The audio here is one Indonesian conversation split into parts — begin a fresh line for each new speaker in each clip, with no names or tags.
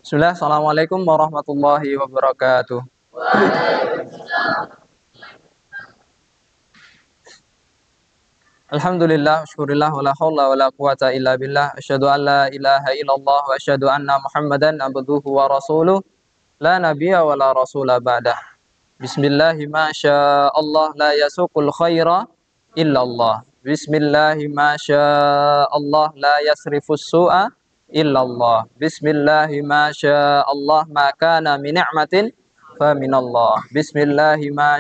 Bismillah, Assalamualaikum warahmatullahi wabarakatuh. Alhamdulillah, syukurillah, wala hawla wala quwata illa billah. Asyhadu an la ilaha illallah wa asyhadu anna Muhammadan abduhu wa rasuluh. La nabiyya wa la rasula ba'dah. Bismillahi ma Allah la yasuqul khaira illallah. Bismillahi ma Allah la yasrifus su'a illallah. Bismillahi ma Allah ma kana min ni'matin fa minallah. Bismillahi ma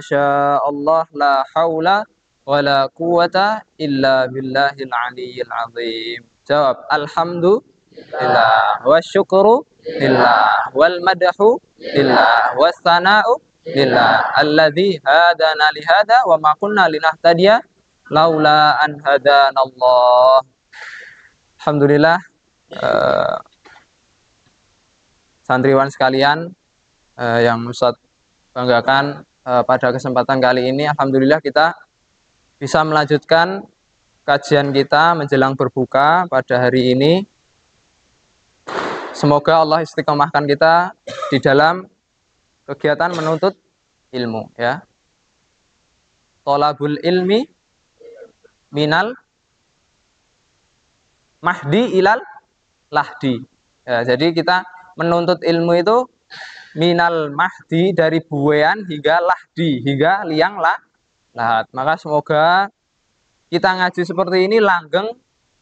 Allah la haula wala quwata illa billahil aliyyil azim. Jawab, alhamdulillah wa syukru lillah wal madhu lillah was sana'u lillah alladzi hadana li hada wa ma kunna linahtadiya laula an hadanallah. Alhamdulillah, eh, santriwan sekalian, yang Ustaz banggakan, pada kesempatan kali ini alhamdulillah kita bisa melanjutkan kajian kita menjelang berbuka pada hari ini. Semoga Allah istiqomahkan kita di dalam kegiatan menuntut ilmu, ya. Thalabul ilmi minal mahdi ilal lahdi. Ya, jadi kita menuntut ilmu itu minal mahdi, dari buwean hingga lahdi, hingga liang lahat. Maka semoga kita ngaji seperti ini langgeng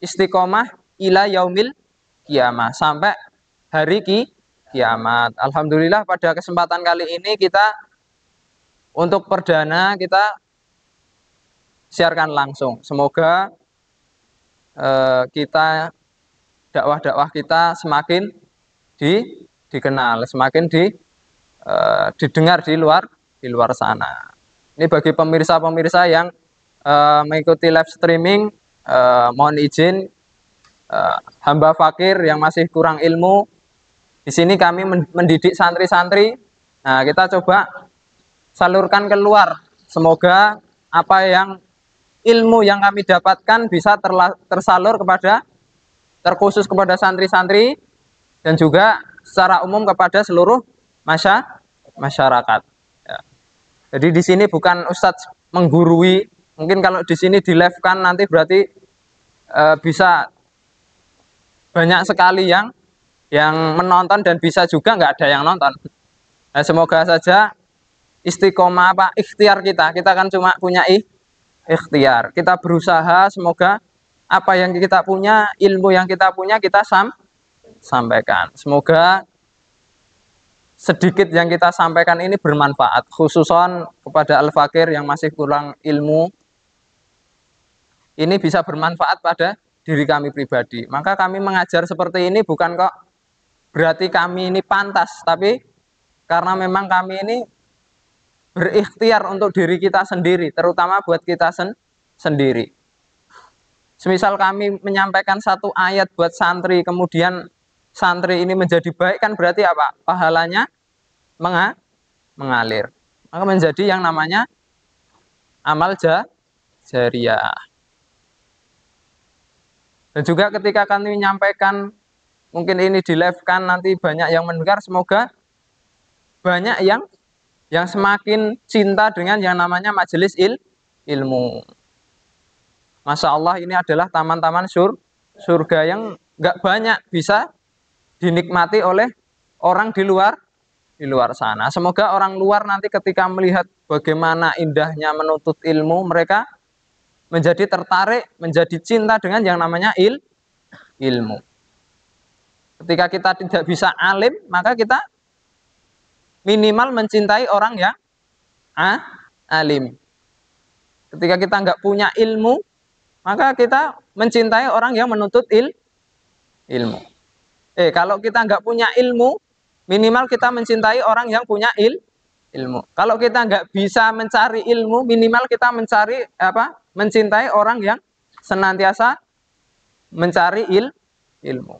istiqomah ila yaumil kiamah, sampai hari kiamat. Alhamdulillah pada kesempatan kali ini kita untuk perdana kita siarkan langsung. Semoga kita dakwah-dakwah kita semakin dikenal, semakin didengar di luar sana. Ini bagi pemirsa-pemirsa yang mengikuti live streaming, mohon izin, hamba fakir yang masih kurang ilmu. Di sini kami mendidik santri-santri. Nah, kita coba salurkan keluar. Semoga apa yang ilmu yang kami dapatkan bisa tersalur terkhusus kepada santri-santri dan juga secara umum kepada seluruh masyarakat. Ya. Jadi di sini bukan Ustadz menggurui. Mungkin kalau di sini di live kan nanti berarti bisa banyak sekali yang menonton dan bisa juga nggak ada yang nonton. Nah, semoga saja istiqomah ikhtiar kita kan cuma punya ikhtiar. Kita berusaha, semoga apa yang kita punya, ilmu yang kita punya kita sampaikan. Semoga sedikit yang kita sampaikan ini bermanfaat, khususon kepada al-fakir yang masih kurang ilmu. Ini bisa bermanfaat pada diri kami pribadi. Maka kami mengajar seperti ini bukan kok berarti kami ini pantas, tapi karena memang kami ini berikhtiar untuk diri kita sendiri, terutama buat kita sendiri. Semisal kami menyampaikan satu ayat buat santri, kemudian santri ini menjadi baik, kan berarti apa? Pahalanya mengalir. Maka menjadi yang namanya amal jariyah. Dan juga ketika kami menyampaikan, mungkin ini di live kan nanti banyak yang mendengar, semoga banyak yang semakin cinta dengan yang namanya majelis ilmu. Masya Allah, ini adalah taman-taman surga yang nggak banyak bisa dinikmati oleh orang di luar sana. Semoga orang luar nanti ketika melihat bagaimana indahnya menuntut ilmu, mereka menjadi tertarik, menjadi cinta dengan yang namanya ilmu. Ketika kita tidak bisa alim, maka kita minimal mencintai orang yang alim. Ketika kita nggak punya ilmu, maka kita mencintai orang yang menuntut ilmu. Kalau kita nggak punya ilmu, minimal kita mencintai orang yang punya ilmu. Kalau kita nggak bisa mencari ilmu, minimal kita mencintai orang yang senantiasa mencari ilmu.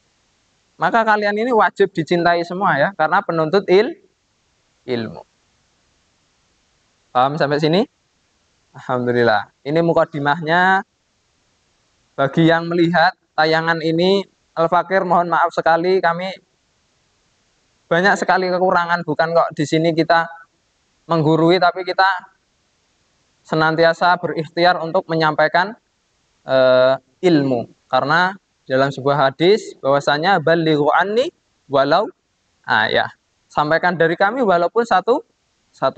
Maka kalian ini wajib dicintai semua ya, karena penuntut ilmu. Paham sampai sini? Alhamdulillah. Ini mukadimahnya. Bagi yang melihat tayangan ini. Al-Fakir mohon maaf sekali, kami banyak sekali kekurangan, bukan kok di sini kita menggurui, tapi kita senantiasa berikhtiar untuk menyampaikan ilmu. Karena dalam sebuah hadis bahwasanya balighu anni walau ayat. Sampaikan dari kami walaupun satu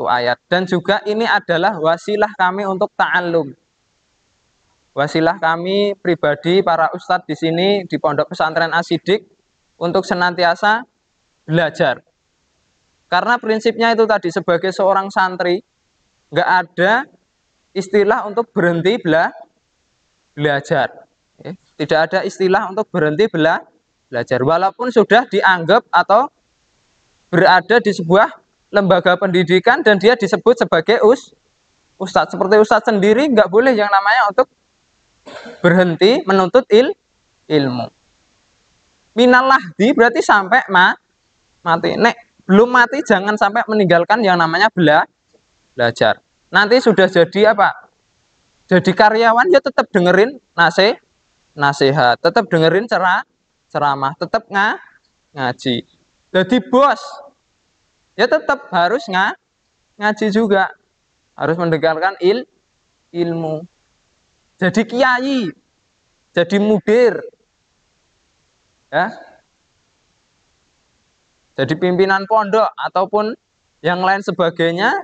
ayat. Dan juga ini adalah wasilah kami untuk ta'allum. Wasilah kami pribadi para ustadz di sini di Pondok Pesantren As-Siddiq untuk senantiasa belajar. Karena prinsipnya itu tadi, sebagai seorang santri nggak ada istilah untuk berhenti belajar. Tidak ada istilah untuk berhenti belajar. Walaupun sudah dianggap atau berada di sebuah lembaga pendidikan dan dia disebut sebagai ustadz. Seperti ustadz sendiri nggak boleh yang namanya untuk berhenti menuntut ilmu. Minallahdi berarti sampai mati. Nek belum mati jangan sampai meninggalkan yang namanya belajar. Nanti sudah jadi apa? Jadi karyawan ya tetap dengerin nasihat, tetap dengerin ceramah, tetap ngaji. Jadi bos ya tetap harus ngaji juga, harus mendengarkan ilmu. Jadi kiai, jadi mudir, ya, jadi pimpinan pondok ataupun yang lain sebagainya,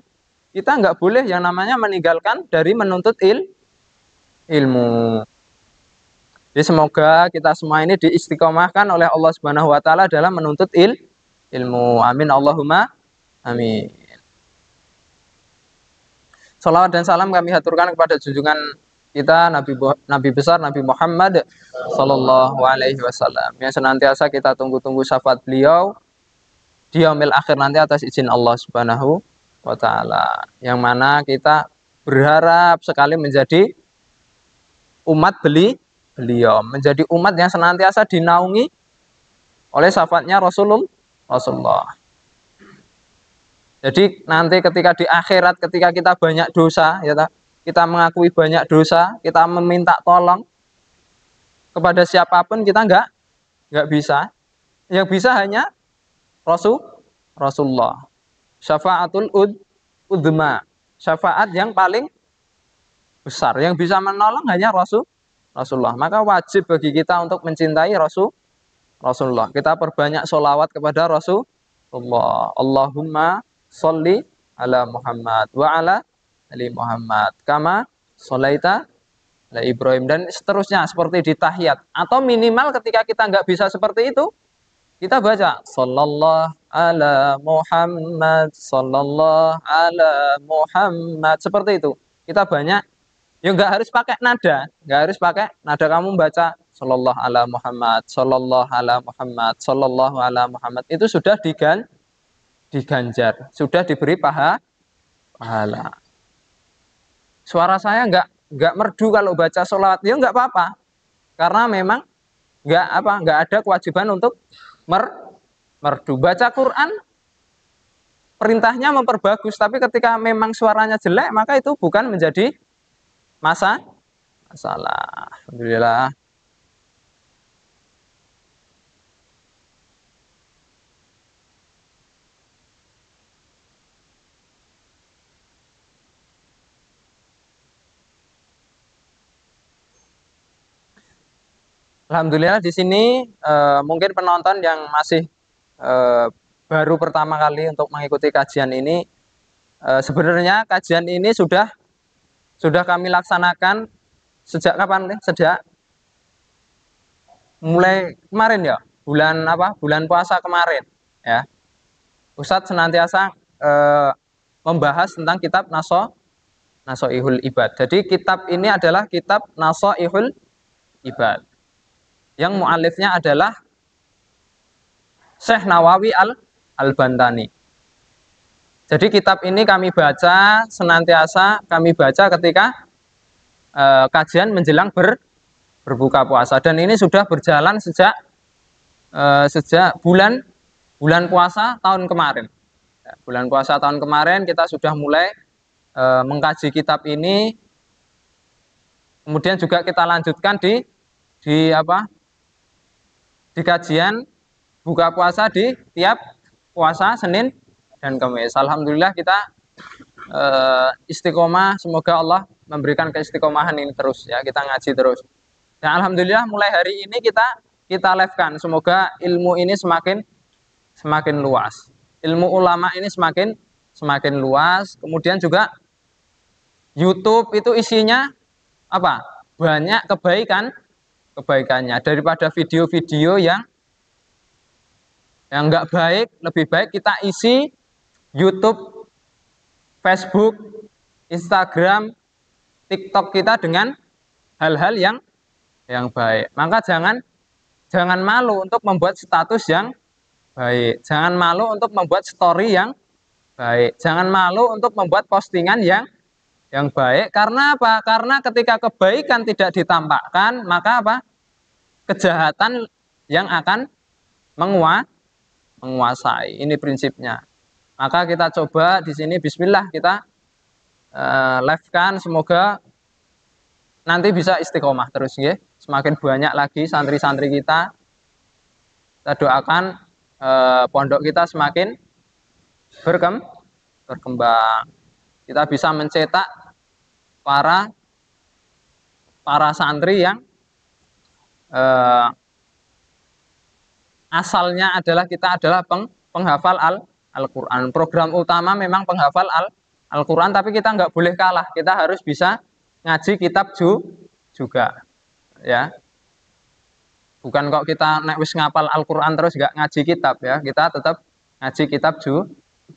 kita nggak boleh yang namanya meninggalkan dari menuntut ilmu. Jadi semoga kita semua ini diistiqomahkan oleh Allah Subhanahu wa taala dalam menuntut ilmu. Amin Allahumma amin. Salawat dan salam kami haturkan kepada junjungan kita Nabi besar Nabi Muhammad sallallahu alaihi wasallam yang senantiasa kita tunggu-tunggu syafaat beliau di yaumil akhir nanti atas izin Allah Subhanahu wa taala. Yang mana kita berharap sekali menjadi umat beliau, menjadi umat yang senantiasa dinaungi oleh syafaatnya Rasulullah. Jadi nanti ketika di akhirat, ketika kita banyak dosa, ya, kita mengakui banyak dosa, kita meminta tolong kepada siapapun kita nggak bisa. Yang bisa hanya Rasulullah. Syafaatul udma, syafaat yang paling besar, yang bisa menolong hanya Rasulullah. Maka wajib bagi kita untuk mencintai Rasulullah. Kita perbanyak sholawat kepada Rasulullah. Allahumma sholli ala Muhammad wa ala ali Muhammad kama sholaita ala Ibrahim, dan seterusnya seperti di tahiyat. Atau minimal ketika kita nggak bisa seperti itu, kita baca sallallahu ala Muhammad, sallallahu ala Muhammad, seperti itu. Kita banyak, ya nggak harus pakai nada, kamu baca sallallahu ala Muhammad, sallallahu ala Muhammad, sallallahu ala Muhammad, itu sudah diganjar, sudah diberi pahala. Suara saya nggak merdu kalau baca sholawat, ya nggak apa-apa, karena memang nggak ada kewajiban untuk merdu. Baca Quran perintahnya memperbagus, tapi ketika memang suaranya jelek maka itu bukan menjadi masalah. Alhamdulillah. Alhamdulillah di sini mungkin penonton yang masih baru pertama kali untuk mengikuti kajian ini, sebenarnya kajian ini sudah kami laksanakan sejak kapan nih? Sejak mulai kemarin ya, bulan puasa kemarin ya. Ustadz senantiasa membahas tentang kitab Nasoihul Ibad. Jadi kitab ini adalah kitab Nasoihul Ibad, yang mu'alifnya adalah Syekh Nawawi Al-Bantani. Jadi kitab ini kami baca, senantiasa kami baca ketika kajian menjelang berbuka puasa. Dan ini sudah berjalan sejak bulan puasa tahun kemarin. Bulan puasa tahun kemarin kita sudah mulai mengkaji kitab ini. Kemudian juga kita lanjutkan di di kajian buka puasa di tiap puasa Senin dan Kamis. Alhamdulillah kita istiqomah, semoga Allah memberikan keistiqomahan ini terus ya, kita ngaji terus. Dan alhamdulillah mulai hari ini kita live-kan. Semoga ilmu ini semakin luas. Ilmu ulama ini semakin luas. Kemudian juga YouTube itu isinya apa? Banyak kebaikannya daripada video-video yang nggak baik. Lebih baik kita isi YouTube, Facebook, Instagram, TikTok kita dengan hal-hal yang baik. Maka jangan malu untuk membuat status yang baik. Jangan malu untuk membuat story yang baik. Jangan malu untuk membuat postingan yang baik. Karena apa? Karena ketika kebaikan tidak ditampakkan, maka apa? Kejahatan yang akan menguasai. Ini prinsipnya. Maka kita coba di sini bismillah kita live-kan, semoga nanti bisa istiqomah terus ya. Semakin banyak lagi santri-santri kita. Kita doakan pondok kita semakin berkembang. Kita bisa mencetak para santri yang asalnya adalah kita adalah penghafal Al-Quran. Program utama memang penghafal Al-Quran, tapi kita nggak boleh kalah. Kita harus bisa ngaji kitab juga, ya. Bukan kok kita nek wis ngapal Al-Quran terus nggak ngaji kitab ya. Kita tetap ngaji kitab juga.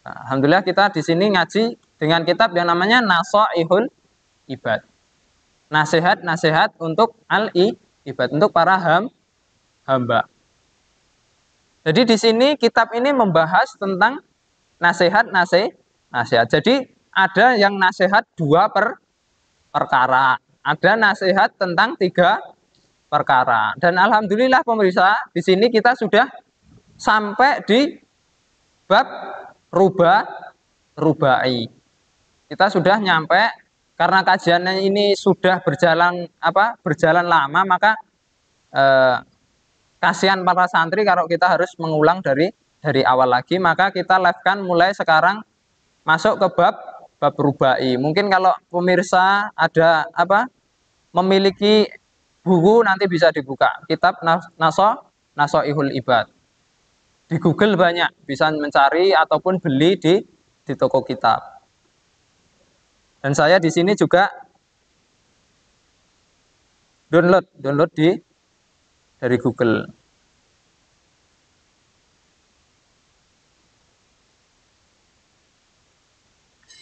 Nah, alhamdulillah kita di sini ngaji dengan kitab yang namanya Nasaihul Ibad. Nasihat untuk al-ibad, untuk para hamba. Jadi di sini kitab ini membahas tentang nasihat. Jadi ada yang nasihat 2 perkara, ada nasihat tentang 3 perkara. Dan alhamdulillah pemirsa, di sini kita sudah sampai di bab rubai. Kita sudah nyampe, karena kajiannya ini sudah berjalan lama, maka kasihan para santri kalau kita harus mengulang dari awal lagi. Maka kita live-kan mulai sekarang masuk ke bab rubai. Mungkin kalau pemirsa ada memiliki buku, nanti bisa dibuka kitab Nasaihul Ibad. Di Google banyak, bisa mencari ataupun beli di toko kitab. Dan saya di sini juga download dari Google.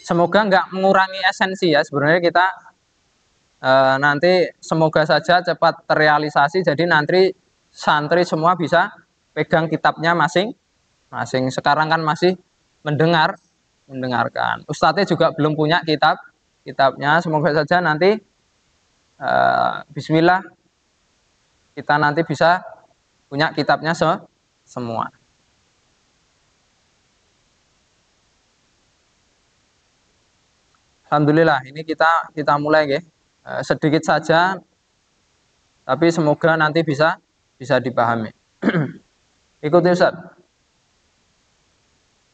Semoga nggak mengurangi esensi ya. Sebenarnya kita nanti semoga saja cepat terrealisasi. Jadi nanti santri semua bisa pegang kitabnya masing-masing. Sekarang kan masih mendengarkan. Ustadznya juga belum punya kitabnya. Semoga saja nanti bismillah kita nanti bisa punya kitabnya semua. Alhamdulillah, ini kita mulai ya. Sedikit saja, tapi semoga nanti bisa dipahami. Ikuti Ustaz.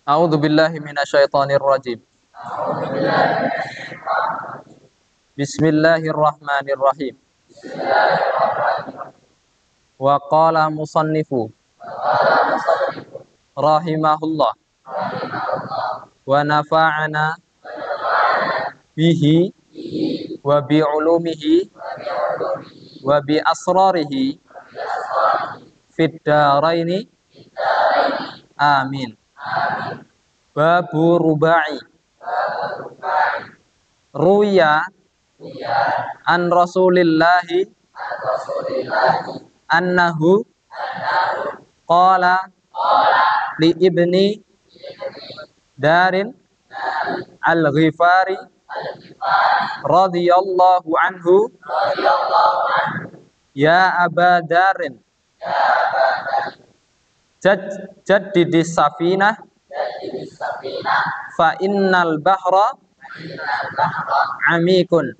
A'udzubillahi minasyaitonirrajim. Bismillahirrahmanirrahim. Wa qala musannifu rahimahullah wa nafa'ana bihi wa bi ulumihi wa bi asrarihi fid daraini amin. Babu rubai. Ruya an rasulillahi annahu qala li ibni darin al-Ghifari radhiyallahu anhu ya Aba Darin jaddidis safinah fa innal bahra amikun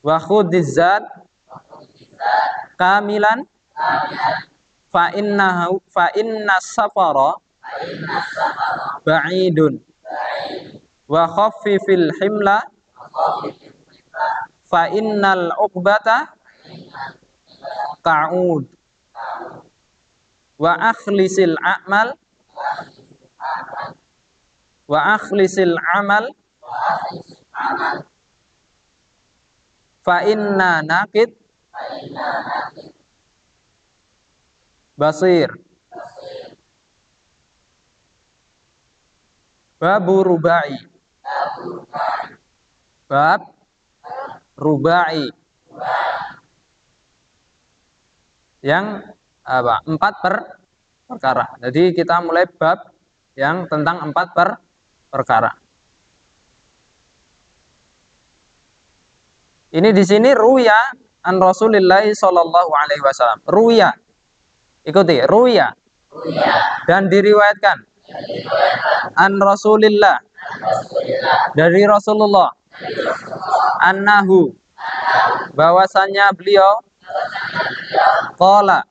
wa khudiz zad kamilan fa inna safara ba'idun wa khaffifil himla fa innal uqbata qa'ud wa akhlisil a'mal wa akhlisil amal fa inna naqid basir. Babu rubai. Bab rubai. Yang apa? 4 perkara. Jadi kita mulai bab yang tentang 4 perkara. Ini di sini ruya an Rasulillah sallallahu alaihi wasallam. Ruya. Ikuti, ruya. Dan diriwayatkan an Rasulillah, dari Rasulullah, annahu, bahwasanya beliau, qala,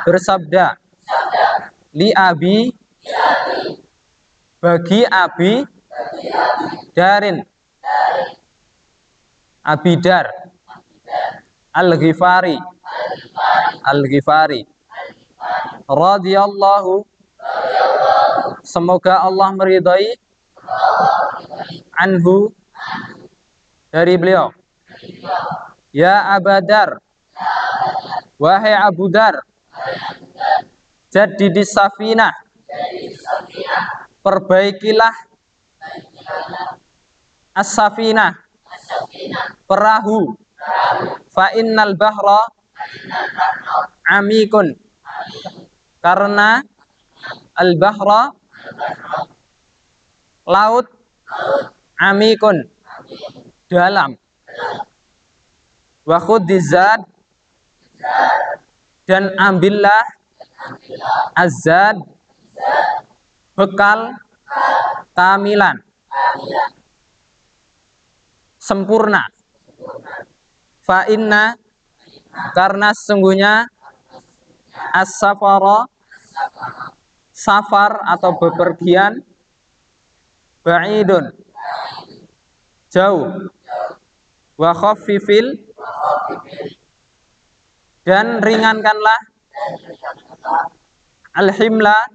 bersabda, li abi, bagi abi darin, abidar, al-Ghifari, al-Ghifari, radhiyallahu, semoga Allah meridai, anhu, dari beliau, ya Abadar, wahai Abu Dar, jaddidis safinah, perbaikilah as-safinah, perahu, fa innal bahra amikun, karena al-bahra, laut, amikun, dalam, wa khudizad, dan ambillah azad, bekal, kamilan, sempurna, fa inna, karena sesungguhnya as-safara, safar atau bepergian, ba'idun, jauh, wa khaffifil, dan ringankanlah, al-himla,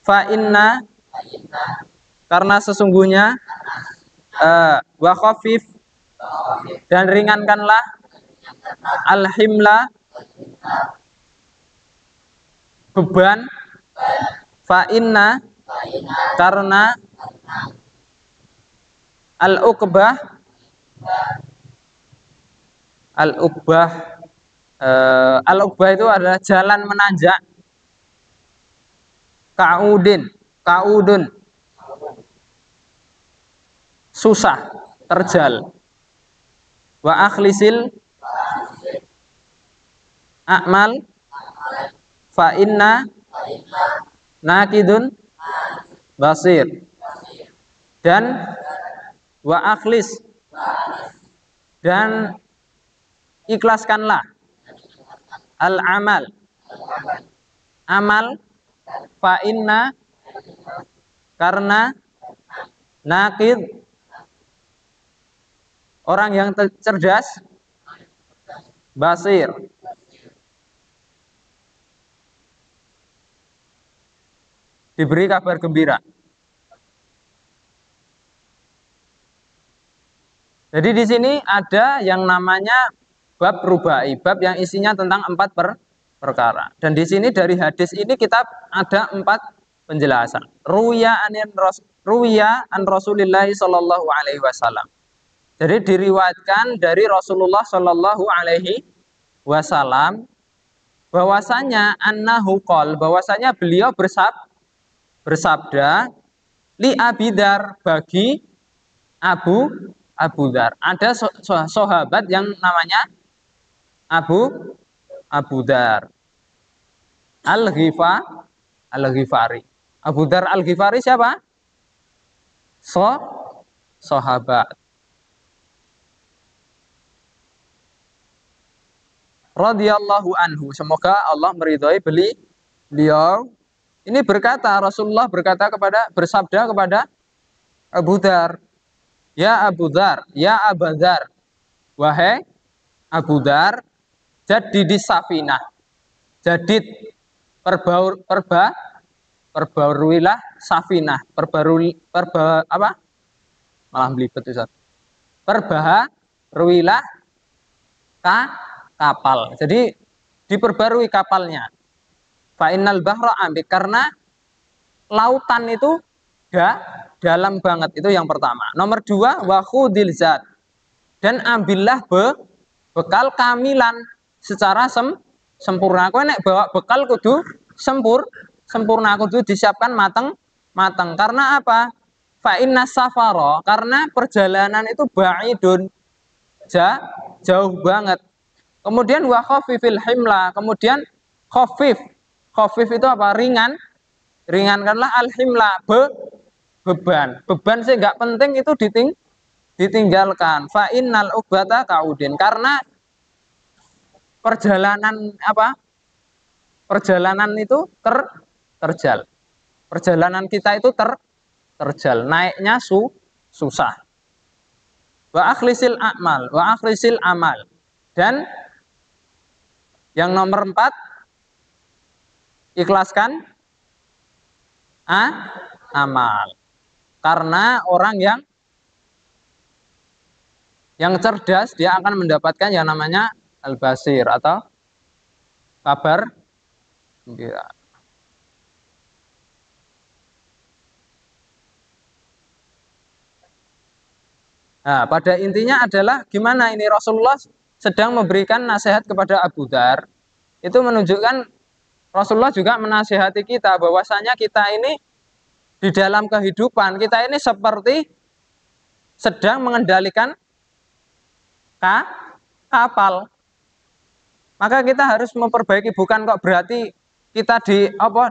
fa inna, karena sesungguhnya, wa khaffif, dan ringankanlah, al-himla, beban, fa inna, karena al-uqbah, al-uqbah, al-uqbah itu adalah jalan menanjak, kaudun, susah, terjal, wa akhlisil a'mal, fa inna nakidun basir, dan wa akhlis, dan ikhlaskanlah, al-amal, amal, fa inna, karena nakid, orang yang cerdas, basir, diberi kabar gembira. Jadi di sini ada yang namanya bab rubai, bab yang isinya tentang 4 perkara. Dan di sini dari hadis ini kita ada 4 penjelasan. Ruya an Rasulillah sallallahu alaihi wasallam. Jadi diriwayatkan dari Rasulullah sallallahu alaihi wasallam bahwasanya annahu qol, bahwasanya beliau bersabda, li abidar, bagi Abu Dar. Ada sahabat yang namanya Abu Dar Al-Ghifari. Abu Dar Al-Ghifari siapa? Sahabat. radhiyallahu anhu, semoga Allah meridhai beliau. Ini berkata, Rasulullah bersabda kepada Abu Dzar, ya Abu Dzar, ya Abu Dzar, wahai Abu Dzar, jadi di safinah, jadid, perbaruilah safinah, apa? Malah belibet Ustaz. Perbaharuilah kapal. Jadi diperbarui kapalnya. Fa innal bahra ambik, karena lautan itu dalam banget, itu yang pertama. Nomor dua, wa khudil zat, dan ambillah bekal kamilan secara sempurna. Kowe nek bawa bekal kudu sempurna, kudu disiapkan mateng. Karena apa? Fa inna safara, karena perjalanan itu ba'idun, jauh banget. Kemudian wa khafifil himla, kemudian khafif itu apa? Ringankanlah al-himla, beban sih nggak penting itu ditinggalkan. Fa innal ubata kaudin, karena perjalanan itu terjal. Perjalanan kita itu terjal, naiknya susah. Wa akhlisil amal, dan yang nomor 4, ikhlaskan amal. Karena orang yang cerdas, dia akan mendapatkan yang namanya al-basir atau kabar gembira. Nah, pada intinya adalah gimana ini Rasulullah sedang memberikan nasihat kepada Abu Dzar. Itu menunjukkan Rasulullah juga menasihati kita bahwasanya kita ini di dalam kehidupan kita ini seperti sedang mengendalikan kapal. Maka kita harus memperbaiki, bukan kok berarti kita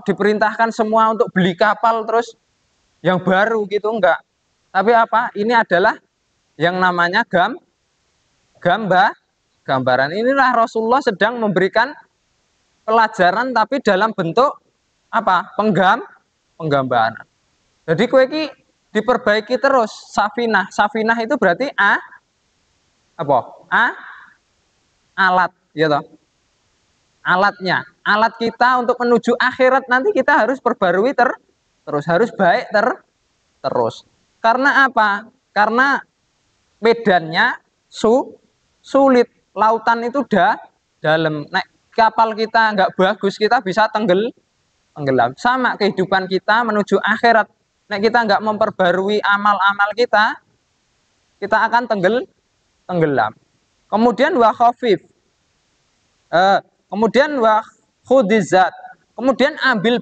diperintahkan semua untuk beli kapal terus yang baru gitu, enggak. Tapi apa? Ini adalah yang namanya gambaran. Inilah Rasulullah sedang memberikan pelajaran tapi dalam bentuk apa? Penggambaran. Jadi kue ki diperbaiki terus safinah. Safinah itu berarti alat, ya toh. Alat kita untuk menuju akhirat nanti kita harus perbarui terus, harus baik terus. Karena apa? Karena medannya sulit, lautan itu dalam. Nek kapal kita nggak bagus, kita bisa tenggelam. Sama kehidupan kita menuju akhirat. Nek kita nggak memperbarui amal-amal kita akan tenggelam. Kemudian wa khafif. Kemudian wa khudizat. Kemudian ambil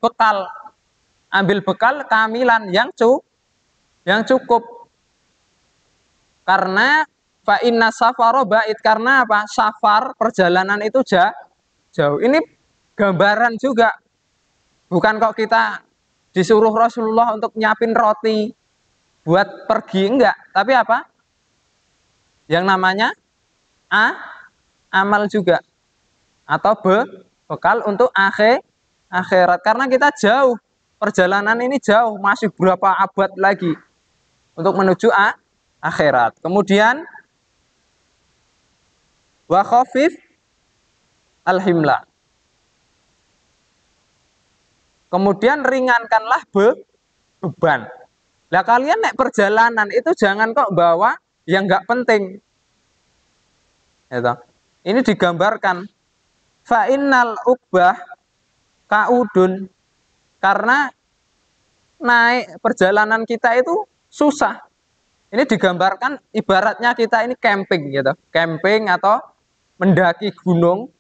bekal kamilan yang cukup. Karena fa inna safara ba'id, karena apa? Safar, perjalanan itu jauh. Ini gambaran juga. Bukan kok kita disuruh Rasulullah untuk nyiapin roti buat pergi, enggak. Tapi apa? Yang namanya amal juga. Atau bekal untuk akhirat. Karena kita jauh. Perjalanan ini jauh. Masih berapa abad lagi untuk menuju akhirat. Kemudian wa khafif al-himla. Kemudian ringankanlah beban. Lah kalian naik perjalanan itu jangan kok bawa yang nggak penting. Gitu. Ini digambarkan fa innal uqbah kaudun, karena naik perjalanan kita itu susah. Ini digambarkan ibaratnya kita ini camping gitu. Camping atau mendaki gunung.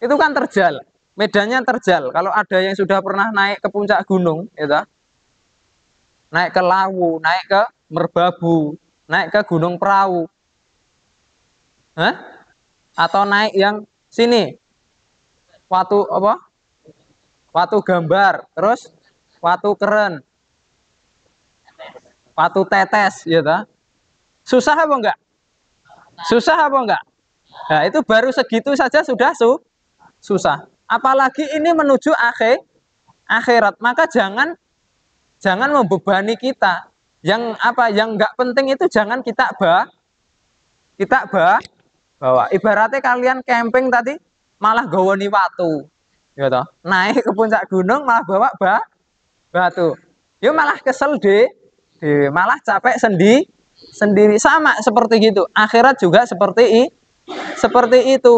Itu kan terjal. Medannya terjal. Kalau ada yang sudah pernah naik ke puncak gunung, gitu. Naik ke Lawu, naik ke Merbabu, naik ke Gunung Perahu. Atau naik yang sini. Watu Gambar, terus Watu Keren. Watu Tetes, gitu. Susah apa enggak? Susah apa enggak? Nah, itu baru segitu saja sudah susah. Apalagi ini menuju akhirat. Maka jangan membebani kita. Yang apa yang nggak penting itu jangan kita bawa. Ibaratnya kalian camping tadi malah gawoni watu, gitu. Naik ke puncak gunung malah bawa batu. Ya malah kesel malah capek sendiri sama seperti gitu. Akhirat juga seperti itu.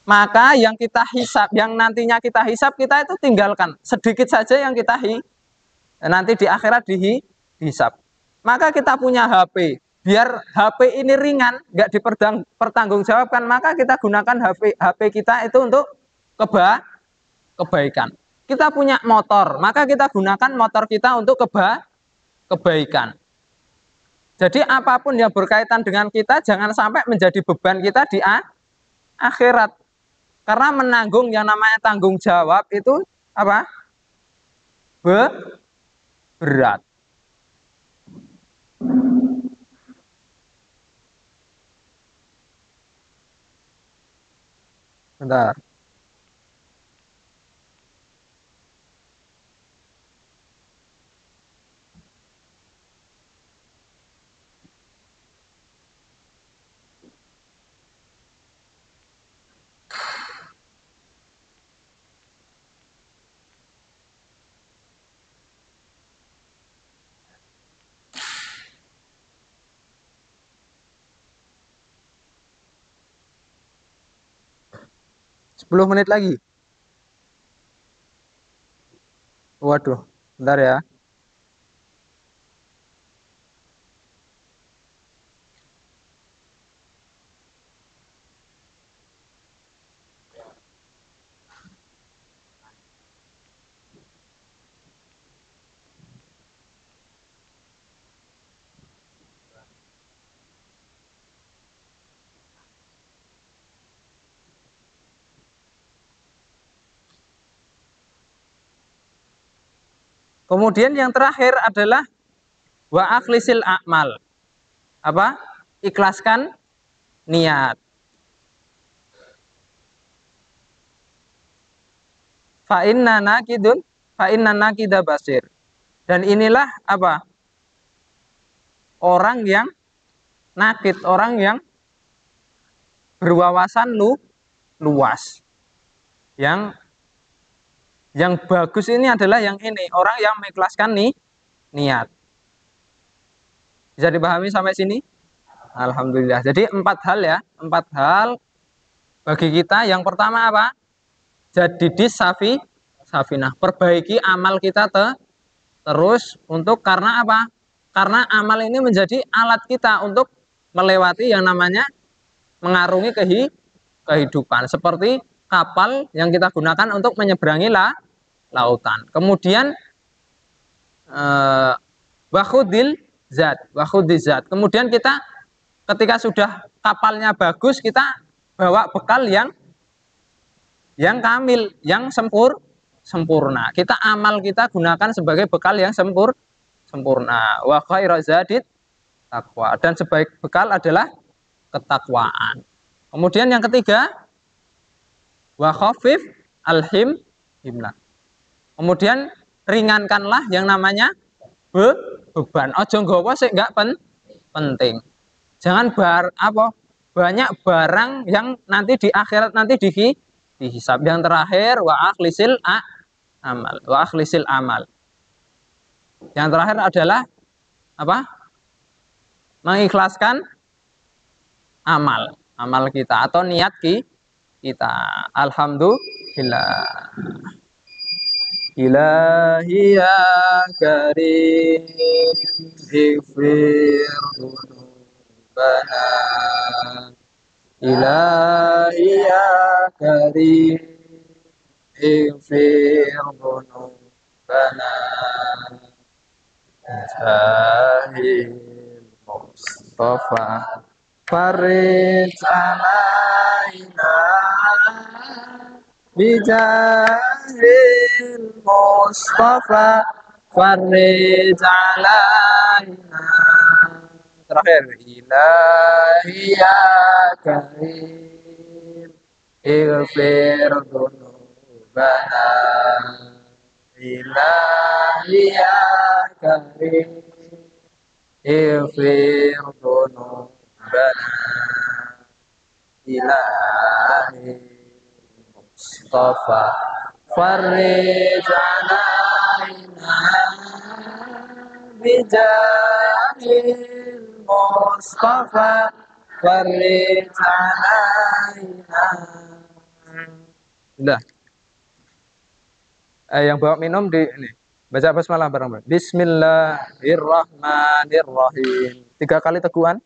Maka yang kita hisap, yang nantinya kita hisap, kita itu tinggalkan sedikit saja yang kita nanti di akhirat dihisap. Maka kita punya HP, biar HP ini ringan, nggak dipertanggungjawabkan, maka kita gunakan HP kita itu untuk kebaikan. Kita punya motor, maka kita gunakan motor kita untuk kebaikan. Jadi apapun yang berkaitan dengan kita jangan sampai menjadi beban kita di akhirat. Karena menanggung yang namanya tanggung jawab itu apa? Berat. Bentar. Sepuluh menit lagi. Waduh, bentar ya. Kemudian yang terakhir adalah wa akhlisil a'mal. Apa? Ikhlaskan niat. Fa inna nakida basir. Dan inilah apa? Orang yang nakid, orang yang berwawasan luas. Yang bagus ini adalah yang ini, orang yang mengikhlaskan niat. Bisa dipahami sampai sini? Alhamdulillah. Jadi 4 hal ya, 4 hal bagi kita. Yang pertama apa? Jadidis safinah. Perbaiki amal kita terus untuk karena apa? Karena amal ini menjadi alat kita untuk melewati yang namanya mengarungi kehidupan. Seperti kapal yang kita gunakan untuk menyeberangi lautan. Kemudian wakhudil zat. Kemudian kita ketika sudah kapalnya bagus, kita bawa bekal yang kamil, yang sempurna. Kita amal kita gunakan sebagai bekal yang sempurna. Wa khairu zadid taqwa. Dan sebaik bekal adalah ketakwaan. Kemudian yang ketiga, wa khafif himlah. Kemudian ringankanlah yang namanya beban. Ojo nggawa sik enggak penting. Jangan banyak barang yang nanti di akhirat nanti dihisab. Yang terakhir wa akhlisil amal. Yang terakhir adalah apa? Mengikhlaskan amal kita atau niat kita. Alhamdulillah. Ilahi ya karim ighfir dzunubana. Ilahi ya karim ighfir dzunubana. Jahil Mustafa Farid alaina bijahil Mustafa Farid alaina Terakhir. Ilahi ya karim. Ighfir dzunubana. Ilahi ya karim. Ighfir dzunubana. Ilahi Mustafa Farij alaina bijahil Mustafa Farij alaina. Udah. Yang bawa minum di ini. Baca basmalah bareng-bareng. Bismillahirrahmanirrahim. 3 kali teguhan.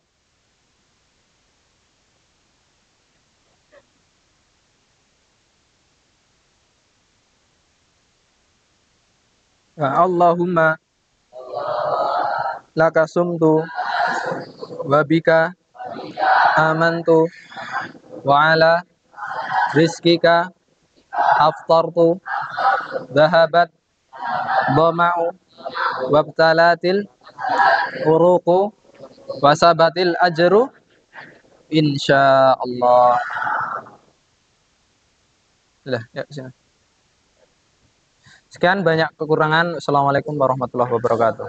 Allahumma laka sumtu wa bika amantu wa ala rizkika aftartu dhahabat dhama'u wabtalatil uruqu wasabatil ajru insyaallah. Lah, ya sini. Sekian banyak kekurangan. Assalamualaikum warahmatullahi wabarakatuh.